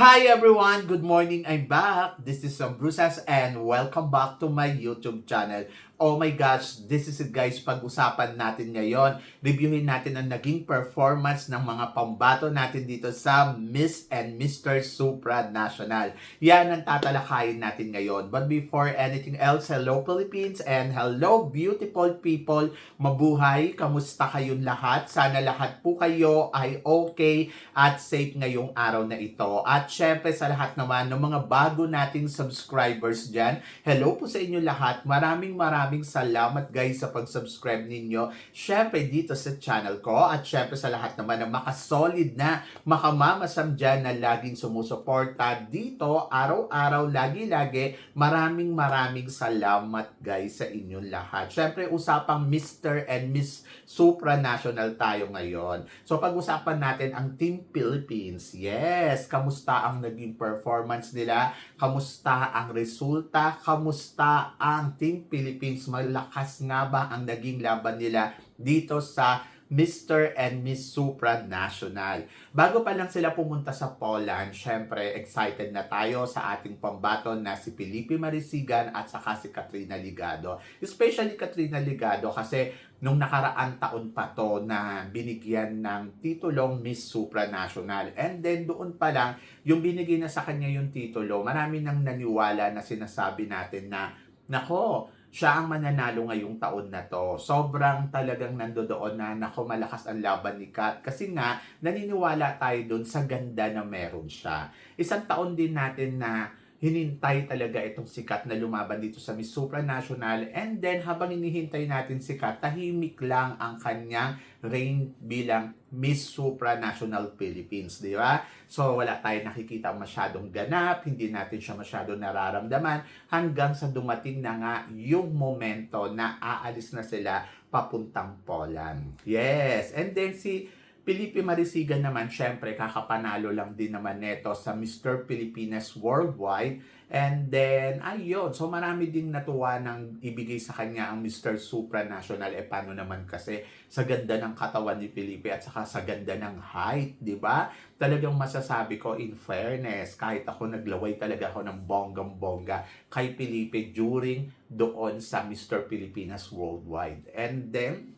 Hi everyone! Good morning! I'm back! This is Brusas and welcome back to my YouTube channel. Oh my gosh, this is it guys, pag-usapan natin ngayon. Reviewin natin ang naging performance ng mga pambato natin dito sa Miss and Mr. Supranational. Yan ang tatalakayin natin ngayon. But before anything else, hello Philippines and hello beautiful people. Mabuhay! Kamusta kayong lahat? Sana lahat po kayo ay okay at safe ngayong araw na ito. At syempre sa lahat naman ng mga bago nating subscribers dyan, hello po sa inyo lahat. Maraming salamat guys sa pag-subscribe ninyo. Syempre dito sa channel ko at syempre sa lahat naman ng makasolid na makamamasam dyan na laging sumusuporta dito araw-araw, lagi-lagi. Maraming salamat guys sa inyong lahat. Syempre usapang Mr. and Miss Supranational tayo ngayon. So pag-usapan natin ang Team Philippines. Yes, kamusta ang naging performance nila? Kamusta ang resulta? Kamusta ang Team Philippines? Malakas nga ba ang naging laban nila dito sa Mr. and Miss Supranational? Bago pa lang sila pumunta sa Poland, syempre excited na tayo sa ating pambato na si Felipe Marisigan at saka si Katrina Ligado. Especially Katrina Ligado kasi nung nakaraan taon pa to na binigyan ng titulong Miss Supranational. And then doon pa lang, yung binigay na sa kanya yung titulo, marami nang naniwala na sinasabi natin na, nako, siya ang mananalo ngayong taon na to. Sobrang talagang nandoon na, nako, malakas ang laban ni Kat. Kasi nga, naniniwala tayo doon sa ganda na meron siya. Isang taon din natin na hinintay talaga itong si Kat na lumaban dito sa Miss Supranational. And then, habang hinihintay natin si Kat, tahimik lang ang kanyang reign bilang Miss Supranational Philippines, di ba? So, wala tayong nakikita masyadong ganap, hindi natin siya masyadong nararamdaman, hanggang sa dumating na nga yung momento na aalis na sila papuntang Poland. Yes! And then si Felipe Marisigan naman, syempre, kakapanalo lang din naman neto sa Mr. Pilipinas Worldwide. And then, ayun. So, marami ding natuwa ng ibigay sa kanya ang Mr. Supranational. Paano naman kasi sa ganda ng katawan ni Felipe at saka sa ganda ng height, di ba? Talagang masasabi ko, in fairness, kahit ako naglaway talaga ako ng bonggang-bongga kay Felipe during doon sa Mr. Pilipinas Worldwide. And then,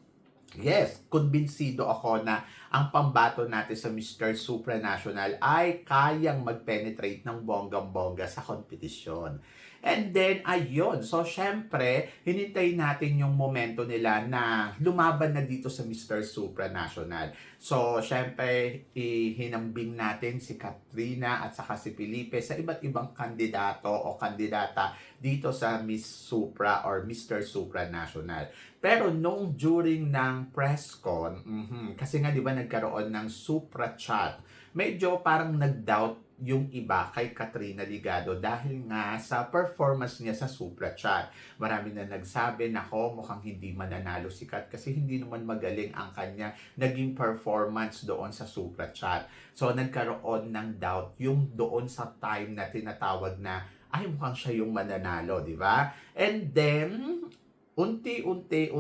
yes, kumbinsido ako na ang pambato natin sa Mr. Supranational ay kayang mag-penetrate ng bonggang-bongga sa kompetisyon. And then, ayun. So, syempre, hinintay natin yung momento nila na lumaban na dito sa Mr. Supranational. So, syempre, hinambing natin si Katrina at saka si Felipe sa iba't ibang kandidato o kandidata dito sa Miss Supra or Mr. Supranational. Pero nung during ng press con, kasi nga di ba nagkaroon ng Supra chat, medyo parang nag-doubt yung iba kay Katrina Ligado dahil nga sa performance niya sa Supra chat. Marami na nagsabi, nako, mukhang hindi mananalo si Kat kasi hindi naman magaling ang kanya naging performance doon sa Supra chat. So nagkaroon ng doubt yung doon sa time na tinatawag na ay mukhang siya yung mananalo, di ba? And then unti-unti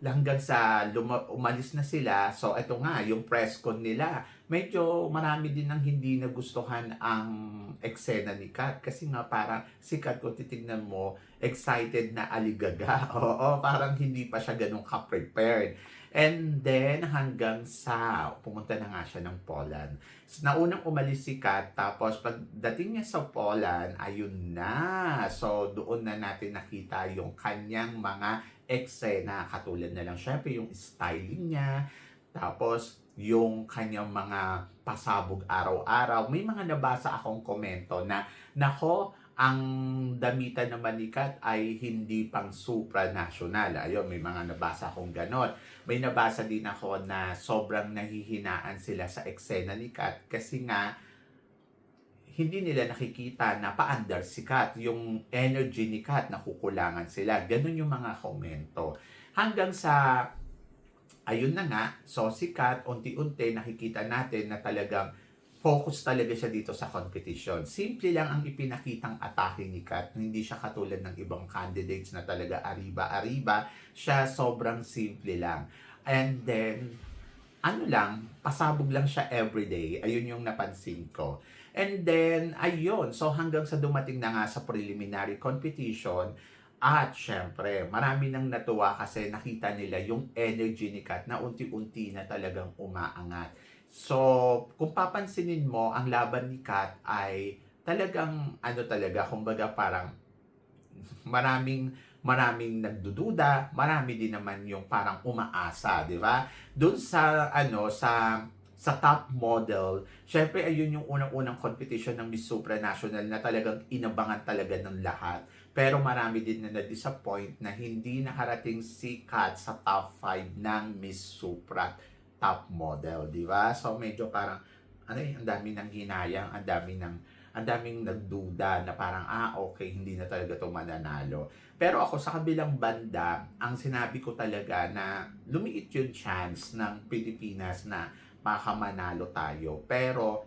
hanggang sa umalis na sila. So, ito nga, yung press con nila, medyo marami din ang hindi nagustuhan ang eksena ni Kat. Kasi nga parang si Kat, kung titignan mo, excited na aligaga. Oo, parang hindi pa siya ganun ka-prepared. And then, hanggang sa pumunta na nga siya ng Poland. Naunang umalis si Kat, tapos pagdating niya sa Poland, ayun na. So, doon na natin nakita yung kanyang mga eksena. Katulad na lang, syempre, yung styling niya. Tapos, yung kanyang mga pasabog araw-araw. May mga nabasa akong komento na, nako, ang damitan naman ni Kat ay hindi pang supranational. Ayun, may mga nabasa akong ganon. May nabasa din ako na sobrang nahihinaan sila sa eksena ni Kat kasi nga hindi nila nakikita na pa-under si Kat. Yung energy ni Kat, nakukulangan sila. Ganon yung mga komento. Hanggang sa, ayun na nga, so si Kat, unti-unti nakikita natin na talagang focus talaga siya dito sa competition. Simple lang ang ipinakitang atake ni Kat. Hindi siya katulad ng ibang candidates na talaga ariba-ariba. Siya sobrang simple lang. And then, pasabog lang siya everyday. Ayun yung napansin ko. And then, ayun. So, hanggang sa dumating na nga sa preliminary competition, at syempre, marami nang natuwa kasi nakita nila yung energy ni Kat na unti-unti na talagang umaangat. So, kung papansinin mo, ang laban ni Kat ay talagang ano talaga, kumbaga parang maraming maraming nagdududa, marami din naman yung parang umaasa, di ba? Doon sa ano sa top model, syempre ayun yung unang-unang competition ng Miss Supranational na talagang inabangan talaga ng lahat. Pero marami din na na-disappoint na hindi nakarating si Kat sa top 5 ng Miss Supra top model, di ba? So medyo parang ano ang dami ng hinayang, ang daming nagduda na parang, okay, hindi na talaga ito mananalo. Pero ako sa kabilang banda, ang sinabi ko talaga na lumiit yung chance ng Pilipinas na makamanalo tayo. Pero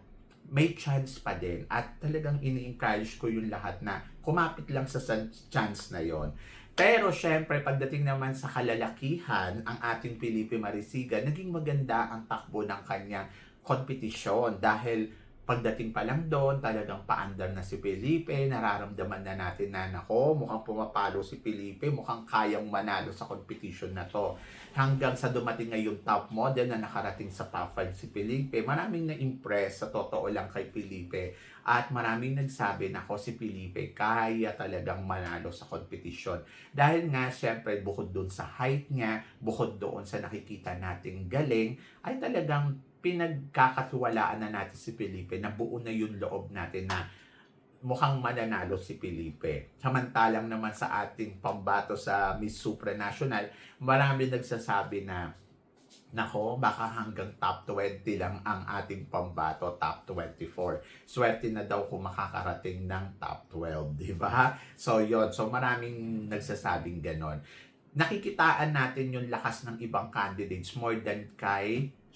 may chance pa din at talagang ini-encourage ko yung lahat na kumapit lang sa chance na yon. Pero syempre, pagdating naman sa kalalakihan, ang ating Felipe Marisigan, naging maganda ang takbo ng kanyang kompetisyon dahil pagdating pa lang doon, talagang paandar na si Felipe, nararamdaman na natin na nako, mukhang pumapalo si Felipe, mukhang kayang manalo sa competition na to. Hanggang sa dumating ngayong top model na nakarating sa top 5 si Felipe, maraming na-impress sa totoo lang kay Felipe. At maraming nagsabi na si Felipe kaya talagang manalo sa competition. Dahil nga, syempre, bukod doon sa height niya, bukod doon sa nakikita nating galing, ay talagang pinagkakatiwalaan na natin si Felipe na buo na yung loob natin na mukhang mananalo si Felipe. Samantalang naman sa ating pambato sa Miss Supranational, marami nagsasabi na nako, baka hanggang top 20 lang ang ating pambato, top 24. Swerte na daw kung makakarating ng top 12, di ba? So, yon. So, maraming nagsasabing ganon. Nakikitaan natin yung lakas ng ibang candidates more than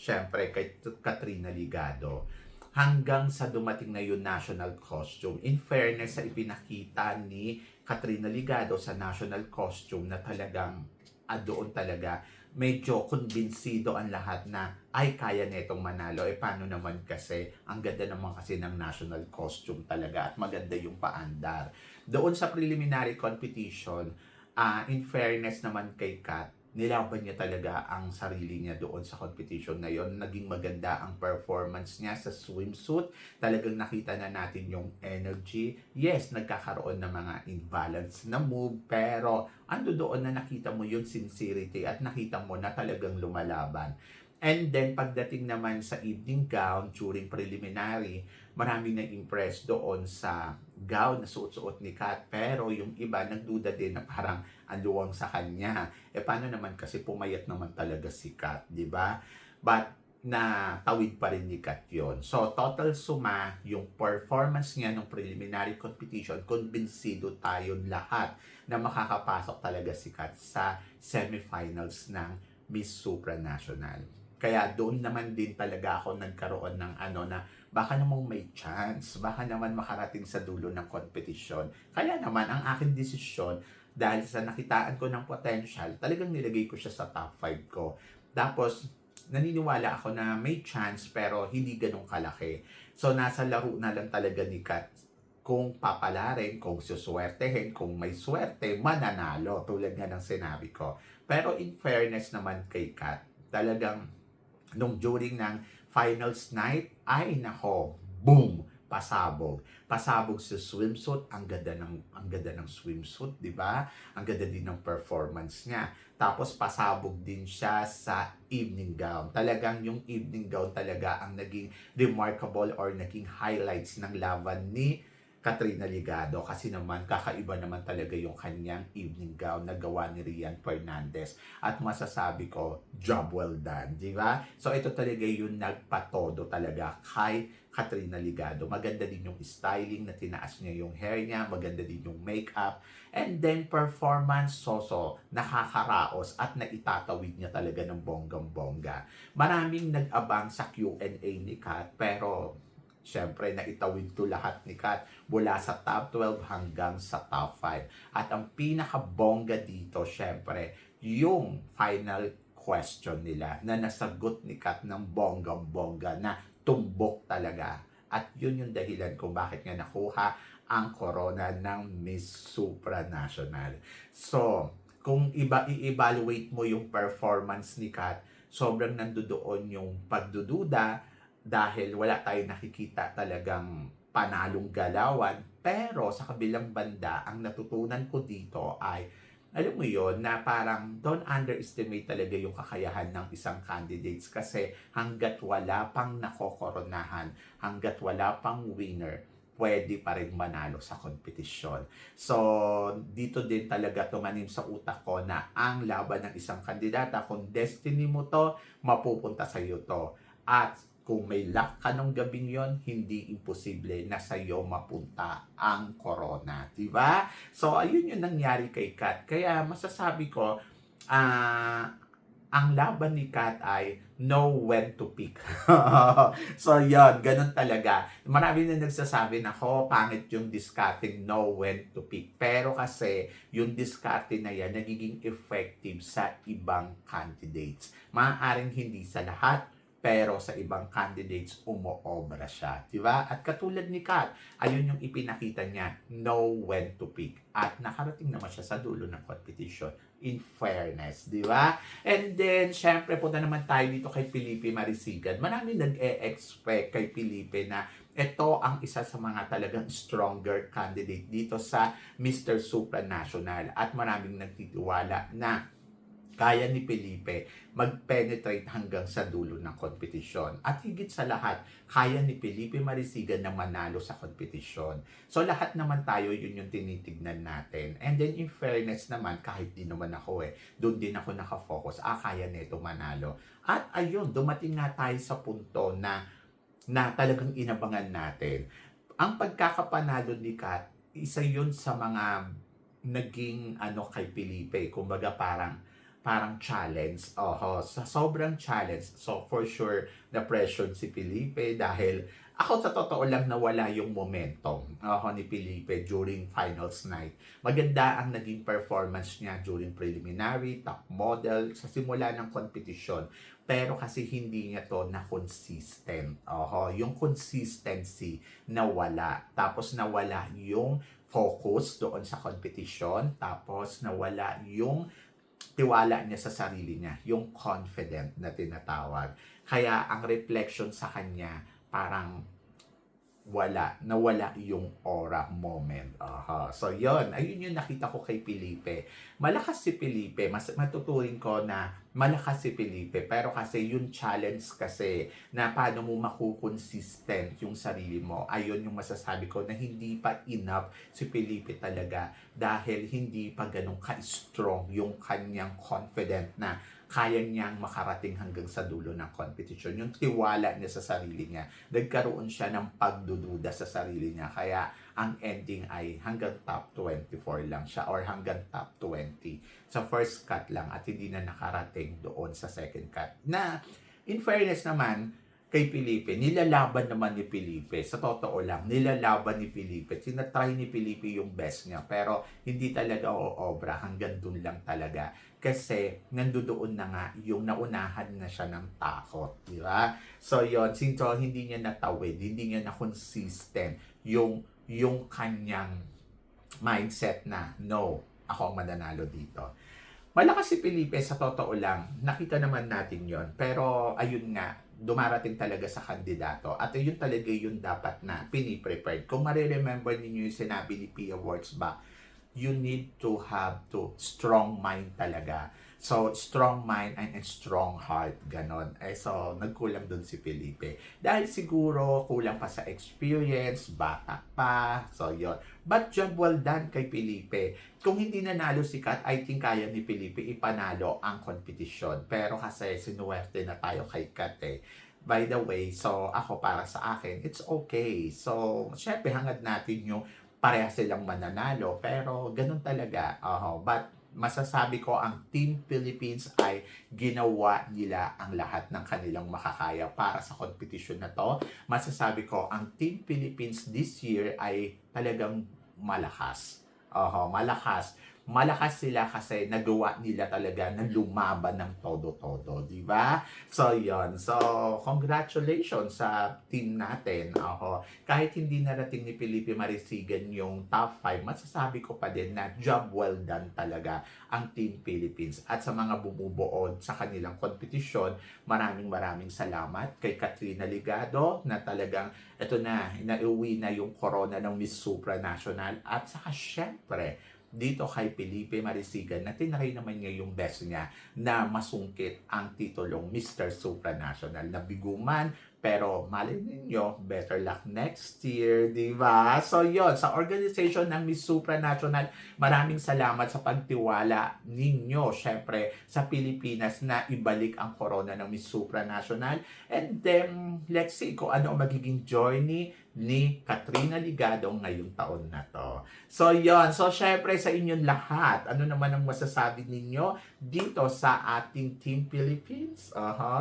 syempre, kay Katrina Ligado. Hanggang sa dumating na yung national costume. In fairness sa ipinakita ni Katrina Ligado sa national costume na talagang doon talaga medyo kumbinsido ang lahat na ay kaya netong manalo. Paano naman kasi, ang ganda naman kasi ng national costume talaga at maganda yung paandar. Doon sa preliminary competition, in fairness naman kay Kat, nilaban niya talaga ang sarili niya doon sa competition na yon. Naging maganda ang performance niya sa swimsuit. Talagang nakita na natin yung energy. Yes, nagkakaroon ng mga imbalance na move, pero ando doon na nakita mo yung sincerity at nakita mo na talagang lumalaban. And then, pagdating naman sa evening gown during preliminary, marami na impressed doon sa gown na suot-suot ni Kat. Pero yung iba, nagduda din na parang aluwang sa kanya. Paano naman kasi pumayat naman talaga si Kat, di ba? But, na tawid pa rin ni Kat yun. So, total suma, yung performance niya ng preliminary competition, kumbinsido tayong lahat na makakapasok talaga si Kat sa semifinals ng Miss Supranational. Kaya doon naman din talaga ako nagkaroon ng na baka namang may chance, baka naman makarating sa dulo ng competition. Kaya naman ang aking desisyon, dahil sa nakitaan ko ng potential, talagang nilagay ko siya sa top 5 ko. Tapos, naniniwala ako na may chance pero hindi ganun kalaki. So, nasa laro na lang talaga ni Kat kung papalarin, kung suswertehin, kung may swerte, mananalo. Tulad nga ng sinabi ko. Pero in fairness naman kay Kat, talagang nung during ng finals night, ay nako, boom, pasabog. Pasabog sa swimsuit, ang ganda ng swimsuit, di ba? Ang ganda din ng performance niya. Tapos pasabog din siya sa evening gown. Talagang yung evening gown talaga ang naging remarkable or naging highlights ng laban ni Katrina Ligado kasi naman kakaiba naman talaga yung kanyang evening gown na gawa ni Rian Fernandez at masasabi ko job well done, di ba? So ito talaga yung nagpatodo talaga kay Katrina Ligado. Maganda din yung styling na tinaas niya yung hair niya, maganda din yung makeup, and then performance nakakaraos at naitatawid niya talaga ng bonggang-bongga. Maraming nag-abang sa Q&A ni Kat pero siyempre, naitawid to lahat ni Kat mula sa top 12 hanggang sa top 5. At ang pinakabongga dito, siyempre, yung final question nila na nasagot ni Kat ng bonggang-bongga na tumbok talaga At yun yung dahilan kung bakit nga nakuha ang corona ng Miss Supranational. So, kung i-evaluate mo yung performance ni Kat, sobrang nandoon yung pagdududa dahil wala tayong nakikita talagang panalong galawan. Pero sa kabilang banda, ang natutunan ko dito ay, alam mo yon na parang don't underestimate talaga yung kakayahan ng isang candidates kasi hanggat wala pang nakokoronahan, hanggat wala pang winner, pwede pa rin manalo sa kompetisyon. So, dito din talaga tumanim sa utak ko na ang laban ng isang kandidata, kung destiny mo to, mapupunta sa iyo to. At kung may luck ka nung gabing yon, hindi imposible na sa iyo mapunta ang corona. Diba? So, ayun yung nangyari kay Kat. Kaya masasabi ko, ang laban ni Kat ay know when to pick. So, yon, ganun talaga. Marami na nagsasabi na, pangit yung discarding know when to pick. Pero kasi, yung discarding na yan, nagiging effective sa ibang candidates. Maaaring hindi sa lahat, pero sa ibang candidates, umo-obra siya. Diba? At katulad ni Kat, ayun yung ipinakita niya, know when to pick. At nakarating naman siya sa dulo ng competition. In fairness, di ba? And then, syempre, punta naman tayo dito kay Felipe Marisigan. Marami nag-e-expect kay Felipe na ito ang isa sa mga talagang stronger candidate dito sa Mr. Supranational. At maraming nagtitiwala na kaya ni Felipe mag-penetrate hanggang sa dulo ng kompetisyon. At higit sa lahat, kaya ni Felipe Marisigan na manalo sa kompetisyon. So lahat naman tayo, yun yung tinitignan natin. And then in fairness naman, kahit di naman ako doon din ako nakafocus, kaya nito manalo. At ayun, dumating nga tayo sa punto na talagang inabangan natin. Ang pagkakapanalo ni Kat, isa yun sa mga naging kay Felipe. Kumbaga parang challenge. Sa sobrang challenge. So, for sure, na-pressure si Felipe dahil ako sa totoo lang nawala yung momentum ni Felipe during finals night. Maganda ang naging performance niya during preliminary, top model, sa simula ng competition. Pero kasi hindi niya to na consistent. Yung consistency nawala. Tapos nawala yung focus doon sa competition. Tapos nawala yung tiwala niya sa sarili niya, yung confident na tinatawag. Kaya ang reflection sa kanya, parang nawala yung aura moment. So yon, ayun yung nakita ko kay Felipe. Malakas si Felipe, matuturing ko na malakas si Felipe, pero kasi yung challenge kasi na paano mo makukonsistent yung sarili mo, ayun yung masasabi ko na hindi pa enough si Felipe talaga dahil hindi pa ganun ka-strong yung kanyang confident na kaya niyang makarating hanggang sa dulo ng competition. Yung tiwala niya sa sarili niya. Nagkaroon siya ng pagdududa sa sarili niya. Kaya ang ending ay hanggang top 24 lang siya or hanggang top 20 sa first cut lang at hindi na nakarating doon sa second cut. Na in fairness naman, kay Felipe, nilalaban naman ni Felipe. Sa totoo lang, nilalaban ni Felipe. Tinatry ni Felipe yung best niya. Pero hindi talaga obra. Hanggang dun lang talaga. Kasi nandoon na nga yung naunahan na siya ng takot. Di ba? So yun, since hindi niya natawid, hindi niya na consistent yung kanyang mindset na, no, ako ang mananalo dito. Malakas si Felipe, sa totoo lang. Nakita naman natin yon. Pero ayun nga, dumarating talaga sa kandidato. At yun talaga yung dapat na piniprepared. Kung mariremember ninyo yung sinabi ni Pia Words ba, you need to have strong mind talaga. So, strong mind and strong heart, ganon. So, nagkulang dun si Felipe. Dahil siguro, kulang pa sa experience, bata pa, so yun. But job well done kay Felipe. Kung hindi nanalo si Kat, I think kaya ni Felipe ipanalo ang competition. Pero kasi sinuwerte na tayo kay Kat By the way, so ako para sa akin, it's okay. So, syempre hangad natin yung pareha silang mananalo. Pero ganun talaga. But masasabi ko ang Team Philippines ay ginawa nila ang lahat ng kanilang makakaya para sa competition na to. Masasabi ko ang Team Philippines this year ay talagang malakas. Malakas. malakas sila kasi nagawa nila talaga na lumaban ng todo-todo, di ba? So, yon. So, congratulations sa team natin. Ako, kahit hindi narating ni Felipe Marisigan yung top 5, masasabi ko pa din na job well done talaga ang Team Philippines. At sa mga bumubuod sa kanilang kompetisyon, maraming salamat kay Katrina Ligado na talagang ito na, inauwi na yung corona ng Miss Supranational. At saka syempre, dito kay Felipe Marisigan na tinry naman niya yung best niya na masungkit ang titulong Mr. Supranational na biguman. Pero malay ninyo, better luck next year, di ba? So yon, sa organization ng Miss Supranational, maraming salamat sa pagtiwala ninyo, syempre, sa Pilipinas na ibalik ang corona ng Miss Supranational. And then, let's see kung ano ang magiging journey ni Katrina Ligado ngayong taon na to. So yon, so syempre sa inyong lahat, ano naman ang masasabi ninyo dito sa ating Team Philippines?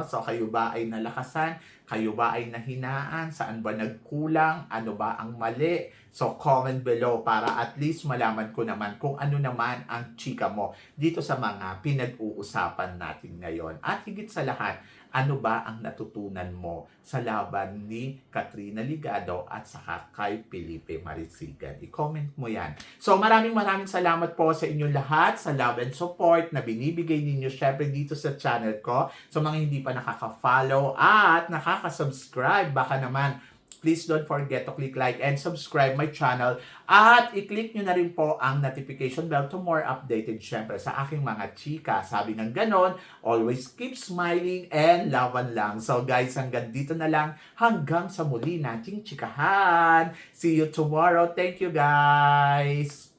So kayo ba ay nalakasan? Kayo ba ay nahinaan? Saan ba nagkulang? Ano ba ang mali? So comment below para at least malaman ko naman kung ano naman ang chika mo dito sa mga pinag-uusapan natin ngayon. At higit sa lahat, ano ba ang natutunan mo sa laban ni Katrina Ligado at saka kay Felipe Marisigan? I-comment mo yan. So maraming salamat po sa inyong lahat sa love and support na binibigay ninyo syempre dito sa channel ko. So mga hindi pa nakaka-follow at nakaka-subscribe, baka naman please don't forget to click like and subscribe my channel at i-click nyo na rin po ang notification bell to more updated syempre sa aking mga chika. Sabi ng ganon, always keep smiling and laban lang. So guys, hanggang dito na lang. Hanggang sa muli nating chikahan. See you tomorrow. Thank you guys.